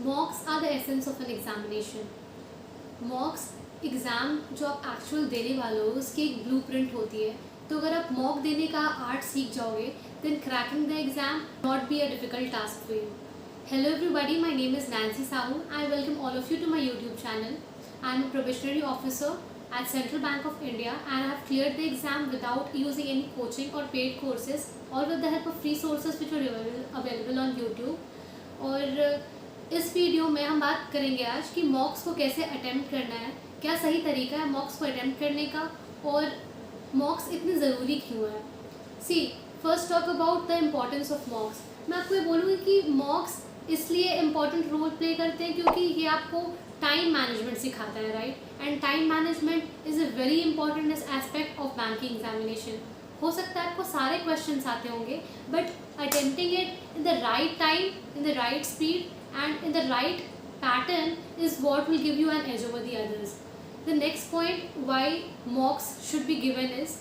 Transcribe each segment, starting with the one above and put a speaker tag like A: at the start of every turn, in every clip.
A: मॉक्स are the essence of an examination. Mocks exam जो आप actual देने वाले हो उसकी एक ब्लूप्रिंट होती है। तो अगर आप मॉक देने का आर्ट सीख जाओगे then cracking the exam not be a difficult task for you. Hello everybody, my name is Nancy Sahu. I welcome all of you to my YouTube channel. I am a probationary officer at Central Bank of India and I have cleared the exam without using any coaching or paid courses or with the help of free sources which are available on YouTube. और इस video में हम बात करेंगे आज कि मॉक्स को कैसे अटेम्प्ट करना है, क्या सही तरीका है मॉक्स को अटेम्प्ट करने का और मॉक्स इतने ज़रूरी क्यों है। See first talk about the importance of mocks. मैं आपको ये बोलूँगी कि मॉक्स इसलिए इम्पॉर्टेंट रोल प्ले करते हैं क्योंकि ये आपको टाइम मैनेजमेंट सिखाता है, right. And time management is a very important aspect of banking examination. हो सकता है आपको सारे क्वेश्चंस आते होंगे but attempting it in the right time, in the right speed and in the right pattern is what will give you an edge over the others. The next point why mocks should be given is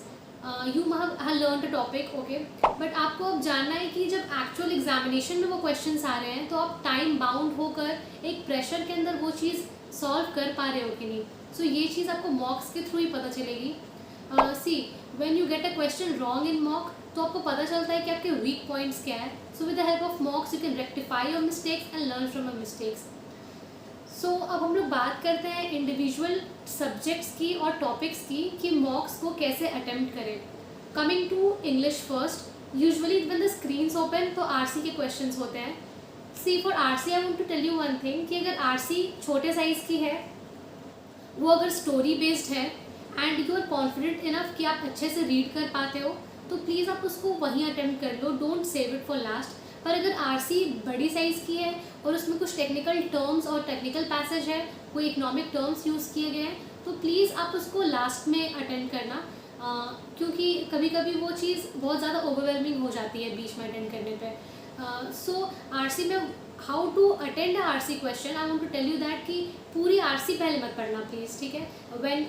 A: you have learn the topic, okay, but आपको अब जानना है कि जब actual examination में वो questions आ रहे हैं तो आप टाइम बाउंड होकर एक प्रेशर के अंदर वो चीज़ सॉल्व कर पा रहे हो कि नहीं। सो ये चीज़ आपको मॉक्स के थ्रू ही पता चलेगी। See when you get a question wrong in mock तो आपको पता चलता है कि आपके वीक पॉइंट्स क्या है। So with the help of mocks you can rectify your mistakes and learn from your mistakes. So अब हम लोग बात करते हैं इंडिविजुअल सब्जेक्ट्स की और टॉपिक्स की कि मॉक्स को कैसे अटेम्प्ट करें। Coming to English first, usually when the screens open तो आरसी के क्वेश्चंस होते हैं। See for RC I want to tell you one thing कि अगर आरसी छोटे साइज़ की है, वो अगर स्टोरी बेस्ड है and you are confident enough कि आप अच्छे से रीड कर पाते हो तो प्लीज़ आप उसको वहीं अटेम्प्ट कर लो, don't save it for last. पर अगर आरसी बड़ी साइज़ की है और उसमें कुछ टेक्निकल टर्म्स और टेक्निकल पैसेज है, कोई इकोनॉमिक टर्म्स यूज़ किए गए हैं तो प्लीज़ आप उसको लास्ट में अटेंड करना, क्योंकि कभी कभी वो चीज़ बहुत ज़्यादा ओवरवेलमिंग हो जाती है बीच में अटेंड करने पे। सो आरसी में how to attend a RC question, I want to tell you that कि पूरी आरसी पहले मत पढ़ना प्लीज़, ठीक है। व्हेन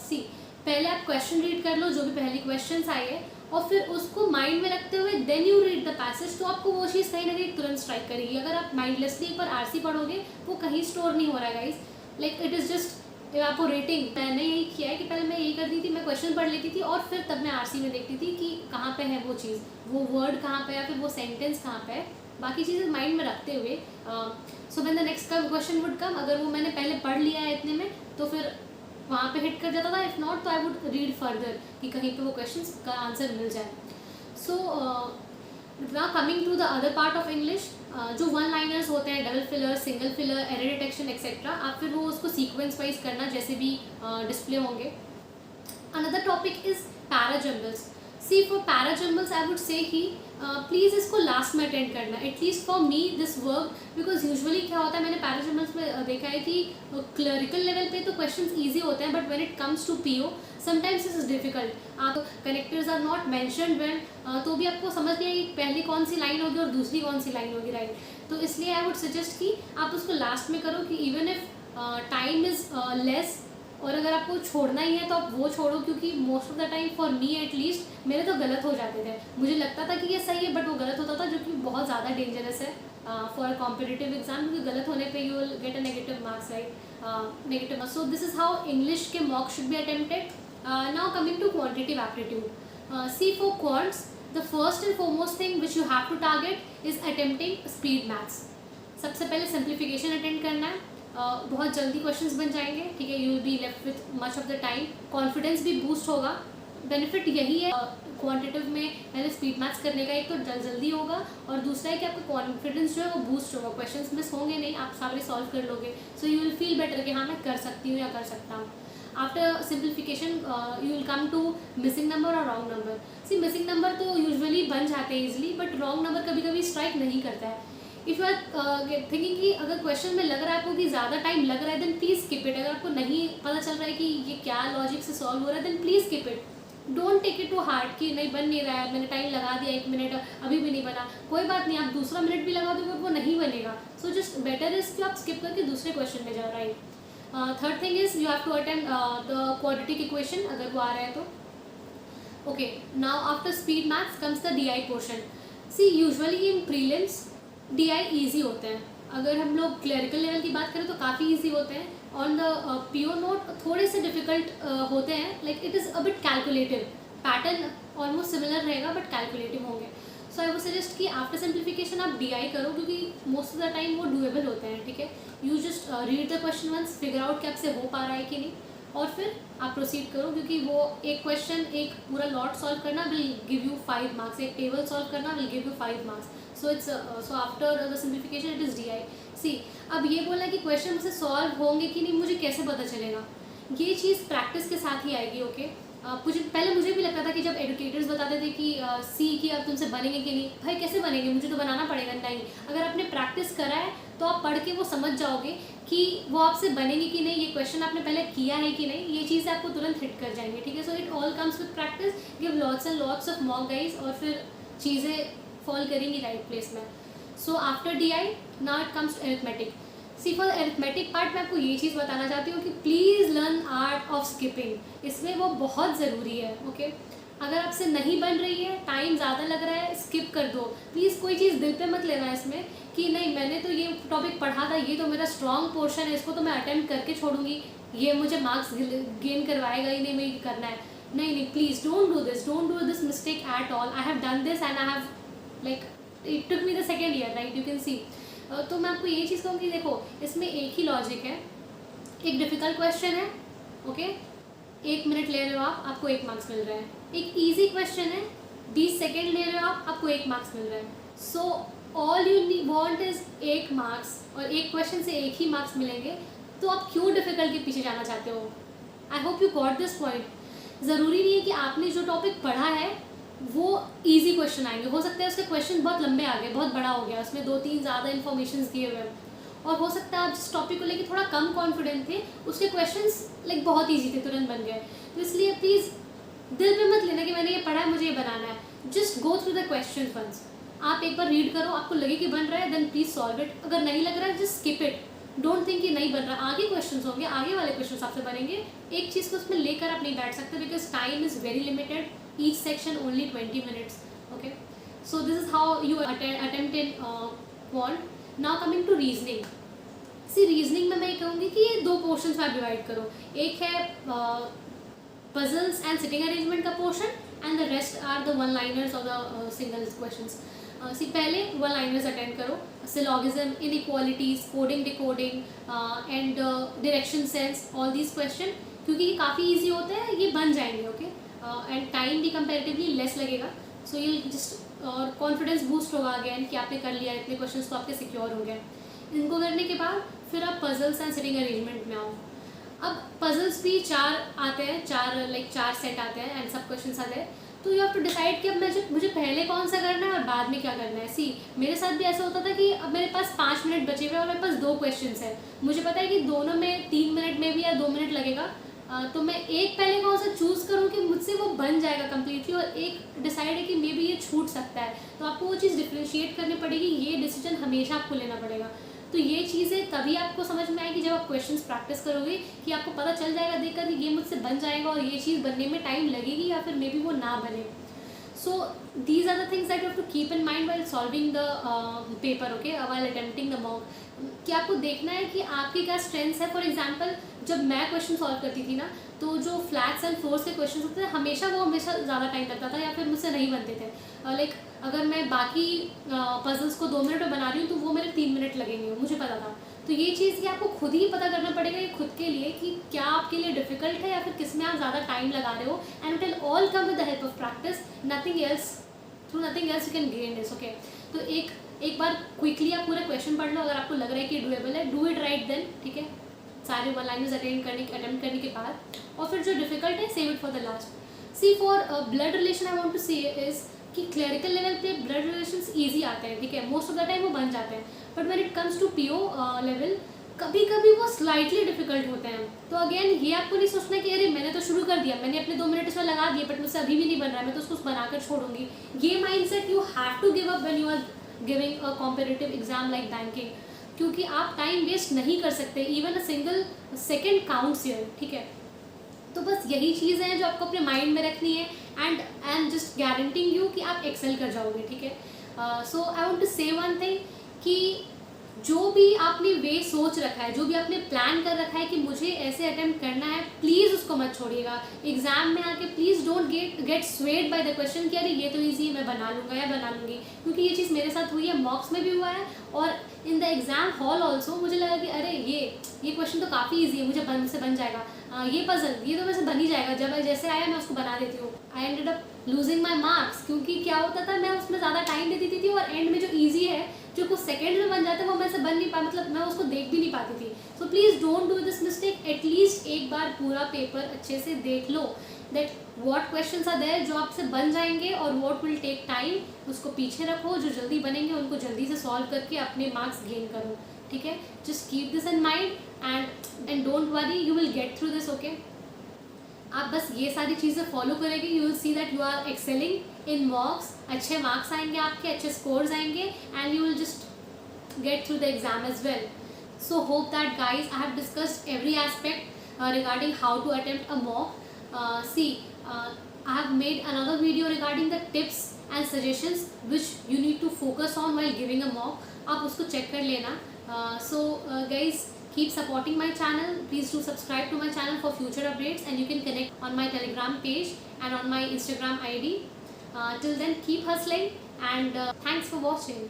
A: सी पहले आप क्वेश्चन रीड कर लो जो भी पहली क्वेश्चन आई है और फिर उसको माइंड में रखते हुए then you read the passage, तो आपको वो चीज़ कहीं ना कहीं तुरंत स्ट्राइक करेगी। अगर आप माइंडलेसली एक बार आरसी पढ़ोगे वो कहीं स्टोर नहीं हो रहा है guys, like it is just आपको रेटिंग। मैंने यही किया है कि पहले मैं यही करती थी, मैं क्वेश्चन पढ़ लेती थी और फिर तब मैं आरसी में देखती थी कि कहाँ पे है वो चीज़, वो वर्ड कहाँ पे है, फिर वो सेंटेंस कहाँ पे है, बाकी चीज़ें माइंड में रखते हुए। So when the next question would come, अगर वो मैंने पहले पढ़ लिया है इतने में तो फिर वहाँ पे हिट कर जाता था। इफ़ नॉट तो आई वुड रीड फर्दर कि कहीं पे वो क्वेश्चन का आंसर मिल जाए। So now coming to the other part of English, जो वन लाइनर्स होते हैं, double filler, single filler, error detection etcetera, आप फिर वो उसको सीक्वेंस वाइज करना जैसे भी डिस्प्ले होंगे। Another topic is parajumbles. See for parajumbles I would say कि प्लीज़ इसको लास्ट में अटेंड करना, at least for me this work, because usually क्या होता है मैंने पैराजम्बल्स में देखा है कि क्लरिकल लेवल पे तो क्वेश्चंस इजी होते हैं but when it comes to PO sometimes this is difficult. आप connectors are not mentioned when, तो भी आपको समझ नहीं आएगी पहली कौन सी लाइन होगी और दूसरी कौन सी लाइन होगी, राइट। तो इसलिए आई वुड सजेस्ट कि आप उसको लास्ट में करो कि even if time is less, और अगर आपको छोड़ना ही है तो आप वो छोड़ो, क्योंकि most of the time for me at least मेरे तो गलत हो जाते थे। मुझे लगता था कि ये सही है बट वो गलत होता था, जो कि बहुत ज़्यादा डेंजरस है फॉर कॉम्पिटिटिव एग्जाम, क्योंकि गलत होने पे you will get a negative marks, right, negative. So this is how English के mock should be attempted. Now coming to quantitative aptitude, see for quants the first and foremost thing which you have to target is attempting speed maths. सबसे पहले simplification attend करना है, बहुत जल्दी questions बन जाएंगे, ठीक है, you will be left with much of the time, confidence भी बूस्ट होगा। बेनिफिट यही है क्वांटिटिव में पहले स्पीड मैथ्स करने का, एक तो जल्दी होगा और दूसरा है कि आपका कॉन्फिडेंस जो है वो बूस्ट होगा, क्वेश्चंस मिस होंगे नहीं, आप सारे सॉल्व कर लोगे। So you will feel better कि हाँ मैं कर सकती हूँ या कर सकता हूँ। After simplification you will come to missing number और wrong number. See missing number तो यूजुअली बन जाते हैं ईजिली बट रॉन्ग नंबर कभी कभी स्ट्राइक नहीं करता है। इफ़ यू आर थिंकिंग कि अगर क्वेश्चन में लग रहा है आपको कि ज़्यादा टाइम लग रहा है देन प्लीज़ स्किप इट। अगर आपको नहीं पता चल रहा है कि ये क्या लॉजिक से सॉल्व हो रहा है then please skip it, don't take it to heart कि नहीं बन नहीं रहा है, मैंने टाइम लगा दिया 1 मिनट अभी भी नहीं बना, कोई बात नहीं, आप दूसरा मिनट भी लगा दोगे वो नहीं बनेगा। सो जस्ट बेटर इज कि आप स्किप करके दूसरे क्वेश्चन में जाओ, right. Third thing is you have to attempt the quadratic equation अगर वो आ रहा है तो। Okay, now after speed maths comes the DI portion. See usually in prelims DI easy होते हैं, अगर हम लोग क्लरिकल लेवल की बात करें तो काफ़ी इजी होते हैं. ऑन द पीओ नोट थोड़े से डिफिकल्ट होते हैं, like it is a bit calculative. Pattern almost similar रहेगा बट कैलकुलेटिव होंगे. सो आई वुड सजेस्ट कि आफ्टर सिंप्लीफिकेशन आप DI करो, क्योंकि मोस्ट ऑफ द टाइम वो डूएबल होते हैं. ठीक है, you just read the question once, figure out कि आपसे हो पा रहा है कि नहीं, और फिर आप प्रोसीड करो. क्योंकि वो एक क्वेश्चन, एक पूरा लॉट सॉल्व करना विल गिव यू 5 मार्क्स, एक टेबल सॉल्व करना will give you 5 marks. So after the simplification it is DI. सी, अब ये बोला कि क्वेश्चन मुझसे सॉल्व होंगे कि नहीं, मुझे कैसे पता चलेगा? ये चीज़ प्रैक्टिस के साथ ही आएगी. ओके, मुझे भी लगता था कि जब एडुकेटर्स बताते थे कि सी कि अब तुमसे बनेंगे कि नहीं, भाई कैसे बनेंगे, मुझे तो बनाना पड़ेगा. नहीं, अगर आपने प्रैक्टिस करा है तो आप पढ़ के वो समझ जाओगे कि वो आपसे बनेंगे कि नहीं, ये क्वेश्चन आपने पहले किया है कि नहीं, ये चीज़ आपको तुरंत हिट कर जाएंगे. ठीक है, so it all comes with practice. Give lots and lots of mock guys, और फिर चीज़ें फॉल करेंगी राइट प्लेस में. So after DI now it comes to arithmetic. See, for arithmetic part मैं आपको ये चीज़ बताना चाहती हूँ कि please learn art of skipping. इसमें वो बहुत ज़रूरी है. ओके, अगर आपसे नहीं बन रही है, टाइम ज़्यादा लग रहा है, स्किप कर दो प्लीज़. कोई चीज़ दिल पे मत लेना इसमें कि नहीं मैंने तो ये टॉपिक पढ़ा था, ये तो मेरा स्ट्रॉन्ग पोर्शन है, इसको तो मैं अटेम्प्ट करके छोड़ूंगी, ये मुझे मार्क्स गेन करवाएगा ही नहीं, मैं ये करना है. नहीं, please don't do this mistake at all. I have done this and I have like it took me the second year, right, you can see. तो मैं आपको ये चीज़ कहूँगी, देखो इसमें एक ही लॉजिक है. एक डिफ़िकल्ट क्वेश्चन है, ओके, 1 मिनट ले रहे हो आप, आपको 1 मार्क्स मिल रहा है. एक ईजी क्वेश्चन है, 20 सेकेंड ले रहे हो आप, आपको 1 मार्क्स मिल रहा है. So all you want is 1 marks, और एक क्वेश्चन से 1 ही मार्क्स मिलेंगे. तो आप क्यों डिफ़िकल्ट के पीछे जाना चाहते हो? I hope you got this point. ज़रूरी नहीं है कि आपने जो टॉपिक पढ़ा है वो इजी क्वेश्चन आएंगे. हो सकता है उसके क्वेश्चन बहुत लंबे आ गए, बहुत बड़ा हो गया, उसमें 2-3 ज़्यादा इन्फॉर्मेशन दिए हुए हैं. और हो सकता है आप जिस टॉपिक को लेके थोड़ा कम कॉन्फिडेंट थे, उसके क्वेश्चंस लाइक बहुत इजी थे, तुरंत बन गए. तो इसलिए प्लीज़ दिल पे मत लेना कि मैंने ये पढ़ा है, मुझे ये बनाना है. Just go through the question once. आप एक बार रीड करो, आपको लगे कि बन रहा है, देन प्लीज़ सॉल्व इट. अगर नहीं लग रहा है, just skip it. Don't think कि नहीं बन रहा. आगे क्वेश्चंस होंगे, आगे वाले क्वेश्चंस आपसे बनेंगे. एक चीज़ को उसमें लेकर आप नहीं बैठ सकते, because time is very limited. Each section only 20 minutes. Okay, so this is how you attempt in quant. Now coming to reasoning. See, reasoning में मैं ये कहूँगी कि ये 2 पोर्शंस में आप डिवाइड करो. एक है puzzles and sitting arrangement का portion, and the rest are the one liners or the single questions. See, पहले one liners अटेंड करो, syllogism, inequalities, coding, decoding and direction sense, all these question, क्योंकि ये काफ़ी easy होते हैं, ये बन जाएंगे. ओके, एंड टाइम भी कंपेरेटिवली लेस लगेगा. सो ये जस्ट और कॉन्फिडेंस बूस्ट होगा अगेन कि आपने कर लिया, इतने क्वेश्चंस तो आपके सिक्योर हो गए. इनको करने के बाद फिर आप पजल्स एंड सिटिंग अरेंजमेंट में आओ. अब पजल्स भी 4 आते हैं, 4 सेट आते हैं एंड सब क्वेश्चन आते हैं. तो यू हैव टू डिसाइड कि अब मुझे पहले कौन सा करना है और बाद में क्या करना है. सी, मेरे साथ भी ऐसा होता था कि अब मेरे पास 5 मिनट बचे हुए और मेरे पास 2 क्वेश्चन है. मुझे पता है कि दोनों में 3 मिनट में भी या 2 मिनट लगेगा. तो मैं एक पहले कौन सा चूज़ करूँ कि मुझसे वो बन जाएगा कम्प्लीटली, और एक डिसाइड है कि मे बी ये छूट सकता है. तो आपको वो चीज़ डिफ्रेंशिएट करनी पड़ेगी. ये डिसीजन हमेशा आपको लेना पड़ेगा. तो ये चीज़ें तभी आपको समझ में आएगी जब आप क्वेश्चंस प्रैक्टिस करोगे, कि आपको पता चल जाएगा देखकर कि ये मुझसे बन जाएगा और ये चीज़ बनने में टाइम लगेगी या फिर मे बी वो ना बने. So these are the things that you have to keep in mind while solving the paper, okay, while attempting the mock. कि आपको देखना है कि आपकी क्या स्ट्रेंथ्स है. फॉर एग्जांपल जब मैं क्वेश्चन सॉल्व करती थी ना, तो जो फ्लैट्स एंड फ्लोर्स के क्वेश्चन होते थे, हमेशा ज़्यादा टाइम लगता था या फिर मुझसे नहीं बनते थे. लाइक अगर मैं बाकी पजल्स को 2 मिनट में बना रही हूँ तो वो मेरे 3 मिनट लगेंगे, मुझे पता था. तो ये चीज़ कि आपको खुद ही पता करना पड़ेगा कि खुद के लिए कि क्या आपके लिए डिफिकल्ट है या फिर किस में आप ज़्यादा टाइम लगा रहे हो. And it will all come with the help of practice. Nothing else, through nothing else you can gain this. Okay, तो एक बार क्विकली आप पूरा क्वेश्चन पढ़ लो. अगर आपको लग रहा है कि डूएबल है, डू इट राइट देन. ठीक है, सारे 1 लाइनर्स अटेम्प्ट करने के बाद, और फिर जो डिफिकल्ट है save it for the last. See, for blood relation I want to say is कि क्लरिकल लेवल पे ब्लड रिलेशंस ईजी आते हैं. ठीक है, मोस्ट ऑफ द टाइम वो बन जाते हैं. But when it comes to PO level, कभी कभी वो स्लाइटली डिफिकल्ट होते हैं. तो अगेन ये आपको नहीं सोचना कि अरे मैंने तो शुरू कर दिया, मैंने अपने 2 मिनट इसमें लगा दिए, बट मुझसे अभी भी नहीं बन रहा है, मैं तो उसको बनाकर छोड़ूंगी. ये mindset you have to give up when you are giving a competitive exam like banking. क्योंकि आप टाइम वेस्ट नहीं कर सकते. Even a single second counts here. ठीक है, तो बस यही चीज़ है जो आपको अपने माइंड में रखनी है. And I am just guaranteeing you कि आप एक्सेल कर जाओगे. ठीक है, सो आई वांट टू से वन थिंग कि जो भी आपने वे सोच रखा है, जो भी आपने प्लान कर रखा है कि मुझे ऐसे अटेम्प्ट करना है, प्लीज़ उसको मत छोड़िएगा। एग्जाम में आके please don't get swayed by the question कि अरे ये तो ईजी है, मैं बना लूँगा या बना लूँगी, क्योंकि ये चीज़ मेरे साथ हुई है, मॉक्स में भी हुआ है और in the exam hall also. मुझे लगा कि अरे ये क्वेश्चन तो काफ़ी ईजी है, मुझे बन जाएगा, ये पजल ये तो वैसे बन ही जाएगा, जब जैसे आया मैं उसको बना देती हूँ। I ended up losing my marks, क्योंकि क्या होता था, मैं उसमें ज़्यादा टाइम दे देती थी और एंड में जो ईजी है, जो कुछ सेकंड में बन जाता है, वो मैं से बन नहीं पा, मतलब मैं उसको देख भी नहीं पाती थी। So please don't do this mistake. At least एक बार पूरा पेपर अच्छे से देख लो that what questions are there जो आपसे बन जाएंगे और व्हाट विल टेक टाइम, उसको पीछे रखो, जो जल्दी बनेंगे उनको जल्दी से सॉल्व करके अपने मार्क्स गेन करो, ठीक है। Just keep this in mind and don't worry, you will get through this, okay. आप बस ये सारी चीज़ें फॉलो करेंगे, you will see that you are excelling in mocks, अच्छे मार्क्स आएंगे आपके, अच्छे स्कोर्स आएंगे and you will just get through the exam as well. So hope that guys I have discussed every aspect regarding how to attempt a mock. I have made another video regarding the tips and suggestions which you need to focus on while giving a mock. आप उसको check कर लेना. Guys, keep supporting my channel. Please do subscribe to my channel for future updates, and you can connect on my Telegram page and on my Instagram ID. Till then, keep hustling and thanks for watching.